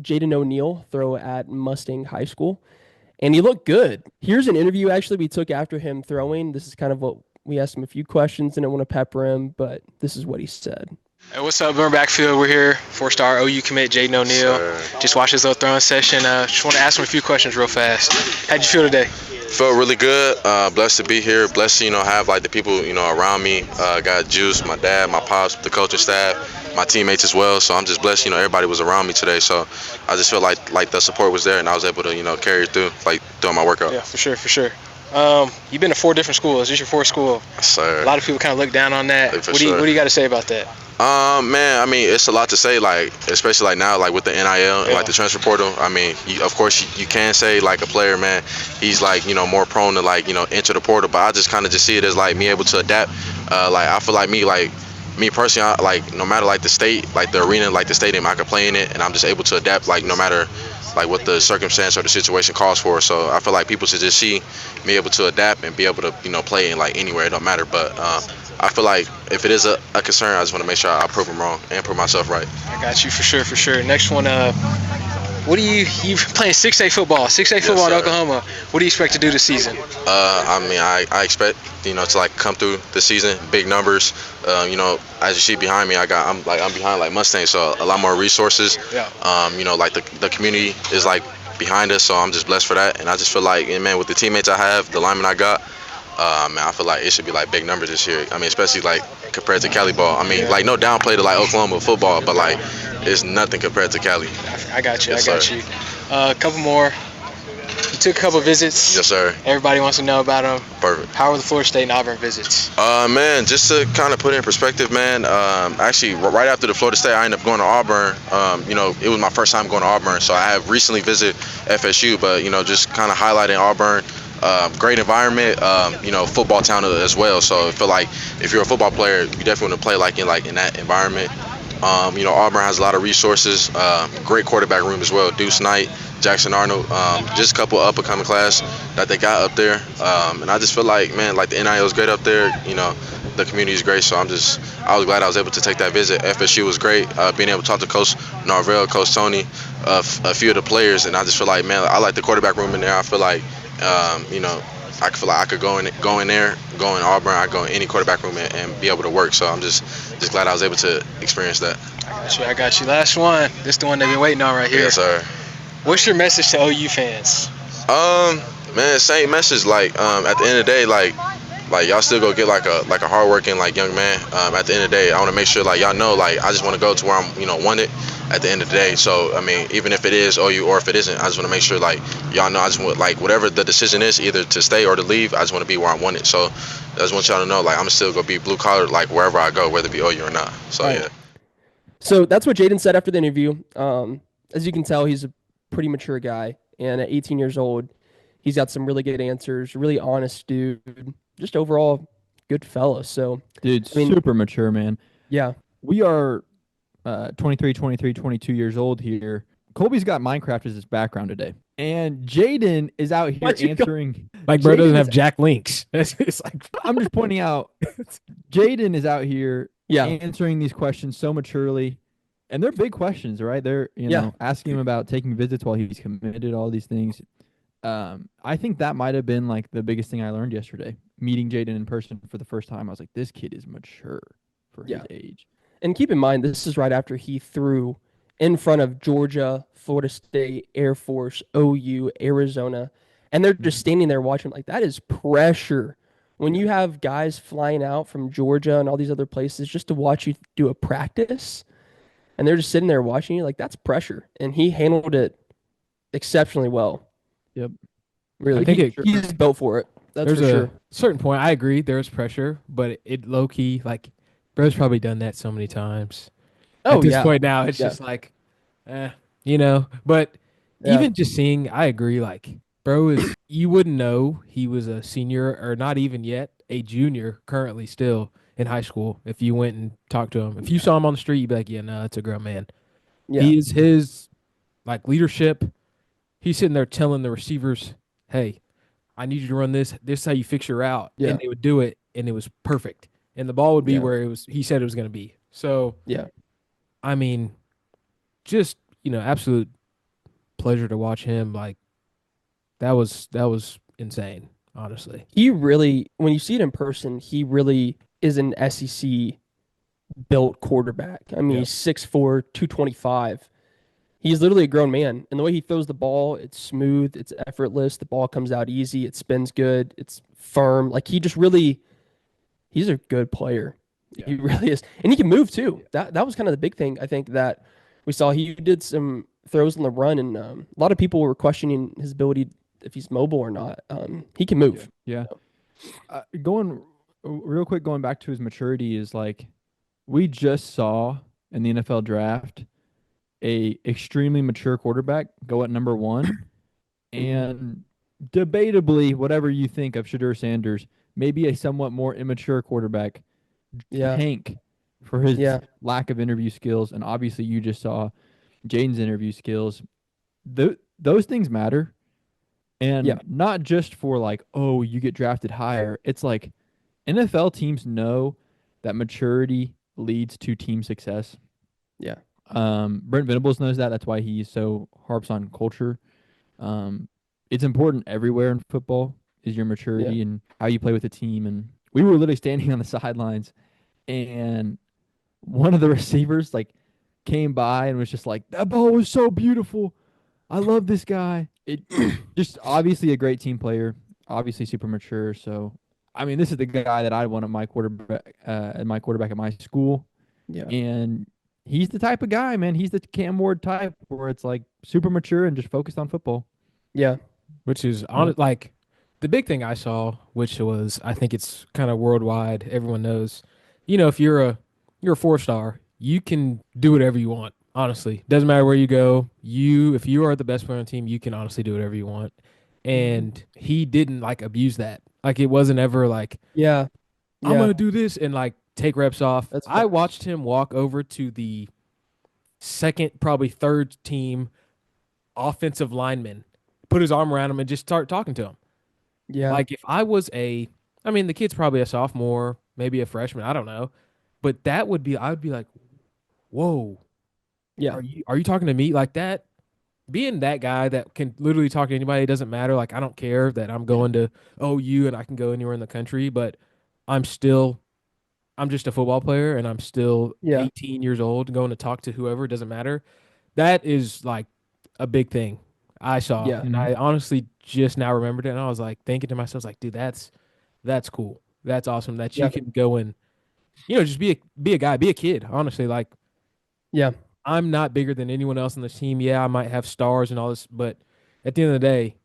Jaden O'Neal throw at Mustang High School, and he looked good. Here's an interview actually we took after him throwing. This is kind of what we asked him a few questions. Didn't want to pepper him, but this is what he said. Hey, what's up, Boomer Backfield? We're here, four-star OU commit Jaden O'Neal. Just watched this little throwing session. Just want to ask him a few questions real fast. How'd you feel today? Felt really good. Blessed to be here. Blessed to, have like the people, around me. Got Juice, my dad, my pops, the coaching staff, my teammates as well. So I'm just blessed, everybody was around me today. So I just felt like the support was there and I was able to, carry it through, like doing my workout. Yeah, for sure. You've been to 4 different schools. This is your 4th school. Yes, sir. A lot of people kind of look down on that. What do you got to say about that? Man, I mean, it's a lot to say, like, especially like now, like with the NIL and like the transfer portal. I mean, of course, you can say like a player, man, he's like, more prone to like, enter the portal. But I just kind of just see it as like me able to adapt. Like I feel like me personally, like no matter like the state, like the arena, like the stadium, I can play in it, and I'm just able to adapt, like no matter like what the circumstance or the situation calls for. So I feel like people should just see me able to adapt and be able to, play in like anywhere. It don't matter. But I feel like if it is a concern, I just want to make sure I prove them wrong and prove myself right. I got you for sure. Next one, what do you playing 6A football in Oklahoma? What do you expect to do this season? I mean, I expect to like come through the season, big numbers. As you see behind me, I'm behind like Mustang, so a lot more resources. Yeah. Like the community is like behind us, so I'm just blessed for that. And I just feel like, man, with the teammates I have, the linemen I got, man, I feel like it should be like big numbers this year. I mean, especially like compared to Cali ball. I mean, like no downplay to like Oklahoma football, but like it's nothing compared to Cali. I got you. Yes, I got sir. you. A couple more. You took a couple visits. Yes, sir. Everybody wants to know about them. Perfect. How were the Florida State and Auburn visits? Man, just to kind of put it in perspective, man, actually, right after the Florida State, I ended up going to Auburn. It was my first time going to Auburn, so I have recently visited FSU, but, just kind of highlighting Auburn. Great environment, football town as well. So I feel like if you're a football player, you definitely want to play in that environment. Auburn has a lot of resources, great quarterback room as well. Deuce Knight, Jackson Arnold, just a couple up and coming class that they got up there. And I just feel like, man, like the NIL is great up there. The community is great. So I was glad I was able to take that visit. FSU was great. Being able to talk to Coach Norvell, Coach Tony, a few of the players, and I just feel like, man, I like the quarterback room in there. I feel like, I feel like I could go in there, go in Auburn, I go in any quarterback room and be able to work. So I'm just glad I was able to experience that. I got you. Last one. This is the one they've been waiting on right here. Yes, sir. What's your message to OU fans? Man, same message. Like, at the end of the day, like y'all still go get like a hardworking like young man. At the end of the day, I want to make sure like y'all know like I just want to go to where I'm wanted. At the end of the day, so I mean, even if it is OU or if it isn't, I just want to make sure like y'all know I just want like whatever the decision is, either to stay or to leave, I just want to be where I want it. So I just want y'all to know like I'm still gonna be blue collar like wherever I go, whether it be OU or not. So Right. yeah. So that's what Jaden said after the interview. As you can tell, he's a pretty mature guy, and at 18 years old, he's got some really good answers. Really honest dude. Just overall good fella. So Dude, I mean- super mature, man. yeah, We are 23, 22 years old here. Colby's got Minecraft as his background today. And Jaden is out here Why'd you go- answering. Like, bro Jaden doesn't is- have Jack Links. It's like, I'm just pointing out, Jaden is out here yeah, answering these questions so maturely. And they're big questions, right? They're, Yeah. asking him about taking visits while he's committed, all these things. I think that might have been like the biggest thing I learned yesterday. Meeting Jaden in person for the first time, I was like, this kid is mature for Yeah. his age. and keep in mind this is right after he threw in front of Georgia, Florida State, Air Force, OU, Arizona, and they're just standing there watching. Like, that is pressure. When you have guys flying out from Georgia and all these other places just to watch you do a practice, and they're just sitting there watching you, like, that's pressure. And he handled it exceptionally well. Yep. Really, I think he's built for it. That's there's for a sure. certain point. I agree. There's pressure, but it low key, like, bro's probably done that so many times. Oh, At this yeah. point now, it's Yeah. just like, But Yeah. even just seeing, I agree. Like, bro is, you wouldn't know he was a senior or not even yet a junior currently still in high school if you went and talked to him. If you saw him on the street, you'd be like, yeah, no, that's a grown man. Yeah. He is his like leadership. He's sitting there telling the receivers, hey, I need you to run this. This is how you fix your route. Yeah. And they would do it, and it was perfect. And the ball would be Yeah. where he said it was going to be. So, Yeah. I mean, just, absolute pleasure to watch him. Like that was insane, honestly. He really, when you see it in person, he really is an SEC built quarterback. I mean, Yep. he's 6'4", 225. He's literally a grown man. And the way he throws the ball, it's smooth, it's effortless. The ball comes out easy, it spins good, it's firm. Like he just really, he's a good player. Yeah. He really is. And he can move too. That was kind of the big thing I think that we saw. He did some throws on the run, and a lot of people were questioning his ability if he's mobile or not. He can move. Yeah. Going real quick, going back to his maturity is like we just saw in the NFL draft a extremely mature quarterback go at number one, and debatably, whatever you think of Shadur Sanders, maybe a somewhat more immature quarterback Yeah. tank for his Yeah. lack of interview skills. And obviously, you just saw Jaden's interview skills. Those things matter. And Yeah. not just for like, oh, you get drafted higher. It's like NFL teams know that maturity leads to team success. Yeah. Brent Venables knows that. That's why he so harps on culture. It's important everywhere in football is your maturity Yeah. and how you play with the team. And we were literally standing on the sidelines, and one of the receivers like came by and was just like, "That ball was so beautiful. I love this guy." It just obviously a great team player, obviously super mature. So, I mean, this is the guy that I want at my quarterback at my school, Yeah. and he's the type of guy, man. He's the Cam Ward type where it's like super mature and just focused on football. Yeah. Which is on like the big thing I saw, which was I think it's kind of worldwide. Everyone knows, if you're a 4-star, you can do whatever you want. Honestly, doesn't matter where you go. If you are the best player on the team, you can honestly do whatever you want. And he didn't like abuse that. Like it wasn't ever like Yeah. I'm Yeah. gonna do this and like take reps off. That's I fair. watched him walk over to the second, probably third team offensive lineman, put his arm around him and just start talking to him. Yeah. Like if I was I mean, the kid's probably a sophomore, maybe a freshman, I don't know, but I would be like, whoa, Yeah. are you talking to me like that? Being that guy that can literally talk to anybody, it doesn't matter. Like I don't care that I'm going to OU and I can go anywhere in the country, but I'm still I'm just a football player and I'm still Yeah. 18 years old going to talk to whoever, it doesn't matter. That is like a big thing I saw. Yeah. And I honestly just now remembered it. And I was like thinking to myself, like, dude, that's cool. That's awesome that you Yeah. can go and, just be a guy, be a kid. Honestly, like Yeah. I'm not bigger than anyone else on this team. Yeah, I might have stars and all this, but at the end of the day,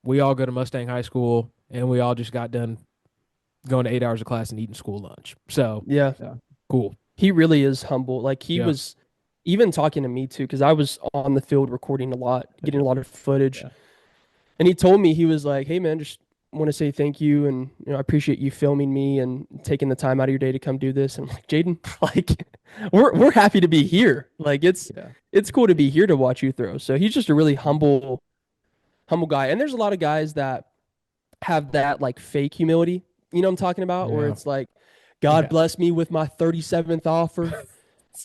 we all go to Mustang High School and we all just got done going to 8 hours of class and eating school lunch. So Yeah. cool. He really is humble. Like he Yeah. was even talking to me too, because I was on the field recording a lot, getting a lot of footage. Yeah. And he told me, he was like, "Hey man, just want to say thank you, and I appreciate you filming me and taking the time out of your day to come do this." And I'm like, Jaden, like we're happy to be here. Like it's cool to be here to watch you throw. So he's just a really humble guy. And there's a lot of guys that have that like fake humility. You know what I'm talking about? Where Yeah. it's like, God Yeah. bless me with my 37th offer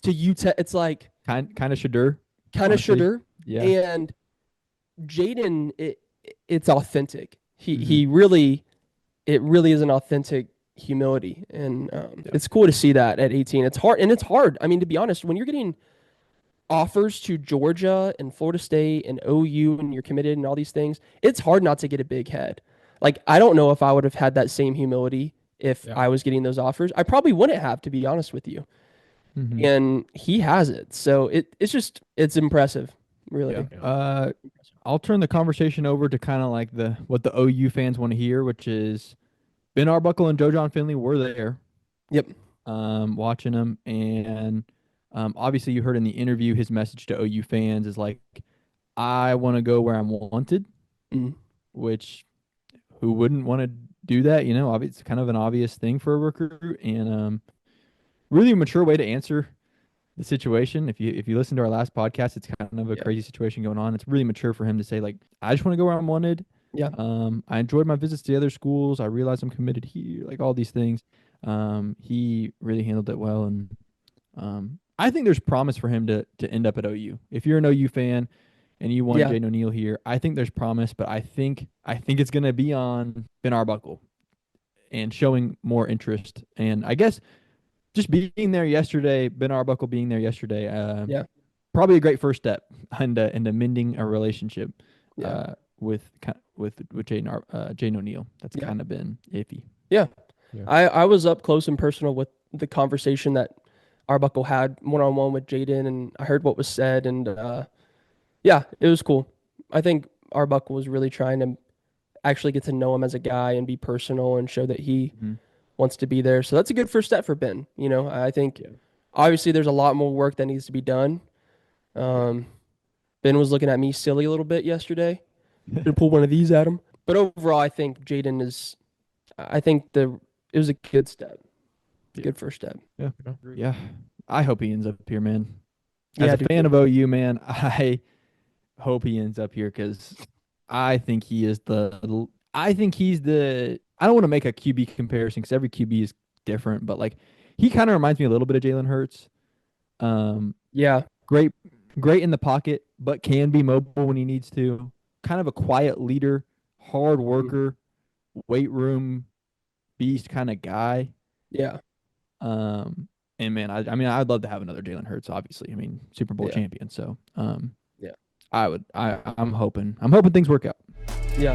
to Utah. It's like Kind of Shadur. kind of honestly. Shadur. Yeah. And Jaden, it's authentic. He really, it really is an authentic humility, and it's cool to see that at 18. It's hard. I mean, to be honest, when you're getting offers to Georgia and Florida State and OU, and you're committed and all these things, it's hard not to get a big head. Like I don't know if I would have had that same humility if Yeah. I was getting those offers. I probably wouldn't have, to be honest with you. Mhm. And he has it, so it's impressive, really. Yeah. I'll turn the conversation over to kind of like what the OU fans want to hear, which is Ben Arbuckle and Joe John Finley were there. Yep. Watching them, and obviously you heard in the interview his message to OU fans is like, I want to go where I'm wanted, Mhm. which who wouldn't want to do that? It's kind of an obvious thing for a recruit, and really a mature way to answer the situation. If you listen to our last podcast, it's kind of a crazy situation going on. It's really mature for him to say like, I just want to go where I'm wanted. Yeah. I enjoyed my visits to the other schools. I realize I'm committed here. Like all these things. He really handled it well, and I think there's promise for him to end up at OU. If you're an OU fan, and you want Yeah. Jaden O'Neal here. I think there's promise, but I think it's going to be on Ben Arbuckle and showing more interest. And I guess just being there yesterday, Ben Arbuckle being there yesterday, Yeah. probably a great first step into mending a relationship Yeah. with Jaden O'Neal. That's Yeah. kind of been iffy. Yeah. Yeah. I was up close and personal with the conversation that Arbuckle had one-on-one with Jaden, and I heard what was said, and yeah, it was cool. I think Arbuckle was really trying to actually get to know him as a guy and be personal and show that he Mm-hmm. wants to be there. So that's a good first step for Ben. You know, I think obviously there's a lot more work that needs to be done. Ben was looking at me silly a little bit yesterday. Gonna pull one of these at him. But overall, I think Jaden is. I think it was a good step, good first step. Yeah. I hope he ends up here, man. As Yeah, a dude. fan of OU, man, I hope he ends up here because I think he is I think he's the. I don't want to make a QB comparison because every QB is different, but like he kind of reminds me a little bit of Jalen Hurts. Yeah, Great in the pocket, but can be mobile when he needs to. Kind of a quiet leader, hard worker, weight room beast kind of guy. yeah, And man, I mean, I'd love to have another Jalen Hurts. Obviously, I mean, Super Bowl Yeah. champion. So, Yeah. I'm hoping things work out. yeah.